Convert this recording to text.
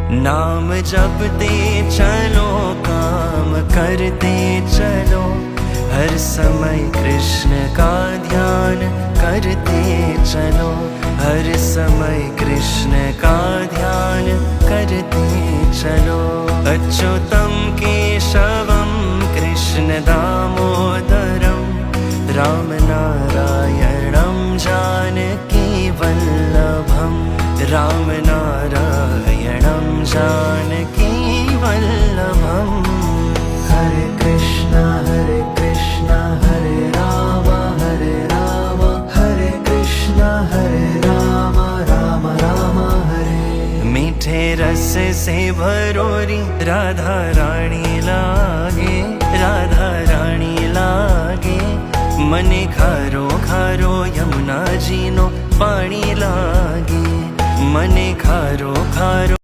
नाम जपते चलो, काम करते चलो, हर समय कृष्ण का ध्यान करते चलो, हर समय कृष्ण का ध्यान करते चलो। अच्युतं केशवं कृष्ण दामोदरं, राम नारायणं जानकी वल्लभं, राम नारायणं जानकी वल्लभम्। हरे कृष्णा हरे राम हरे कृष्णा हरे राम राम राम हरे। मीठे रस से भरोरी राधा रानी लागे, राधा रानी लागे, मने खारो खारो यमुना जी नो पाणी लागे, मने खारो खारो